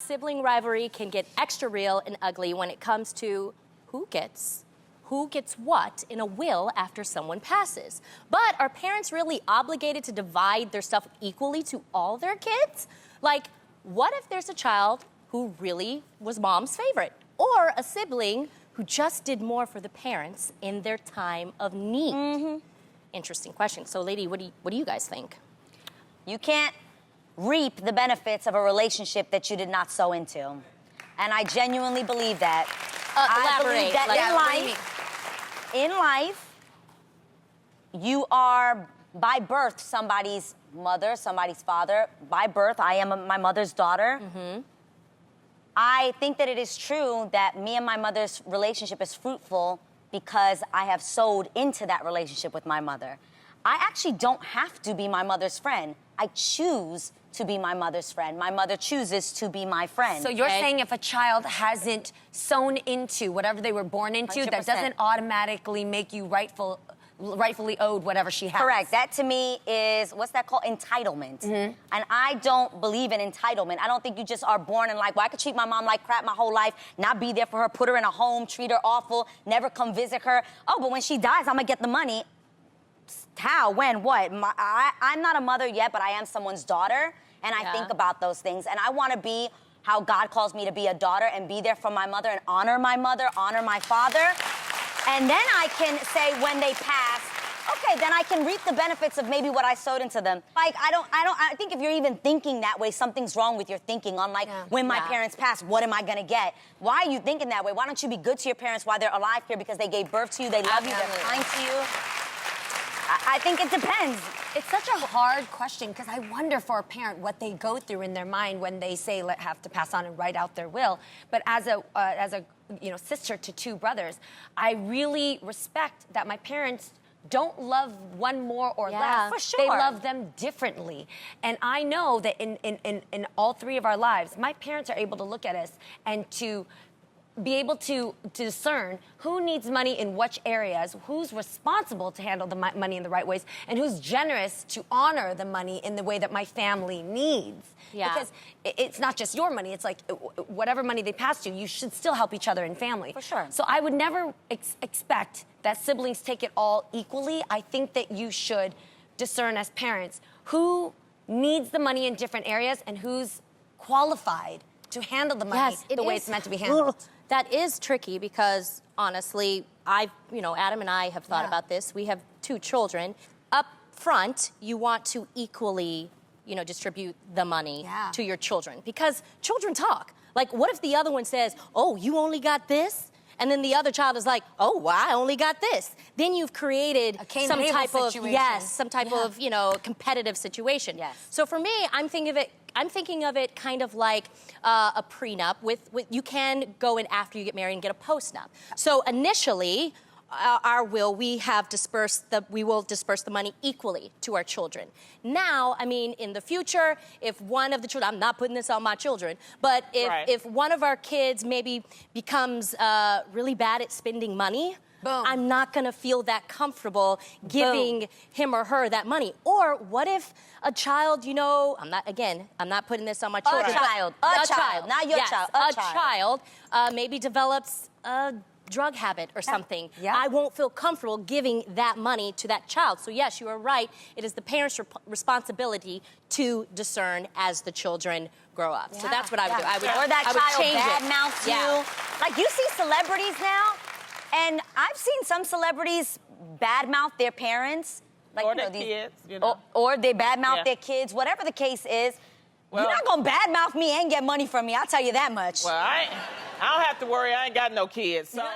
Sibling rivalry can get extra real and ugly when it comes to who gets what in a will after someone passes. But are parents really obligated to divide their stuff equally to all their kids? Like, what if there's a child who really was mom's favorite, or a sibling who just did more for the parents in their time of need? Interesting question. So, lady, what do you guys think? You can't reap the benefits of a relationship that you did not sow into. And I genuinely believe that. I believe that in life, you are by birth somebody's mother, somebody's father. By birth, I am my mother's daughter. I think that it is true that me and my mother's relationship is fruitful because I have sowed into that relationship with my mother. I actually don't have to be my mother's friend. I choose to be my mother's friend. My mother chooses to be my friend. So you're saying if a child hasn't sown into whatever they were born into, 100%. That doesn't automatically make you rightfully owed whatever she has. Correct. That to me is, what's that called? Entitlement. And I don't believe in entitlement. I don't think you just are born and like, well, I could treat my mom like crap my whole life, not be there for her, put her in a home, treat her awful, never come visit her. Oh, but when she dies, I'm gonna get the money. How, when, what? I'm not a mother yet, but I am someone's daughter, and I think about those things. And I want to be how God calls me to be, a daughter, and be there for my mother and honor my mother, honor my father. And then I can say when they pass, okay, then I can reap the benefits of maybe what I sowed into them. Like, I think if you're even thinking that way, something's wrong with your thinking on like, when my parents pass, what am I gonna get? Why are you thinking that way? Why don't you be good to your parents while they're alive here because they gave birth to you, they love you, they're kind to you? I think it depends. It's such a hard question because I wonder for a parent what they go through in their mind when they say have to pass on and write out their will. But as a sister to two brothers, I really respect that my parents don't love one more or less. For sure. They love them differently. And I know that in all three of our lives, my parents are able to look at us and to be able to discern who needs money in which areas, who's responsible to handle the money in the right ways, and who's generous to honor the money in the way that my family needs. Because it's not just your money, it's like whatever money they pass to, you should still help each other in family. For sure. So I would never expect that siblings take it all equally. I think that you should discern as parents who needs the money in different areas and who's qualified to handle the money the way it's meant to be handled. That is tricky because, honestly, Adam and I have thought about this. We have two children. Up front, you want to equally, distribute the money to your children because children talk. Like, what if the other one says, oh, you only got this? And then the other child is like, oh, well, I only got this. Then you've created some type of, competitive situation. So for me, I'm thinking of it kind of like a prenup with you can go in after you get married and get a postnup. So initially, we will disperse the money equally to our children. Now, in the future, if one of the children, I'm not putting this on my children, but if one of our kids maybe becomes really bad at spending money, I'm not gonna feel that comfortable giving him or her that money. Or what if a child, I'm not putting this on my children. A child, not your child. A child maybe develops a drug habit or something. I won't feel comfortable giving that money to that child. So yes, you are right. It is the parents' responsibility to discern as the children grow up. So that's what I would do. Or that child badmouths you. Like, you see celebrities now, and I've seen some celebrities badmouth their parents. Like, or their kids, Or they badmouth their kids, whatever the case is. Well, you're not gonna badmouth me and get money from me, I'll tell you that much. Well, I don't have to worry, I ain't got no kids, so.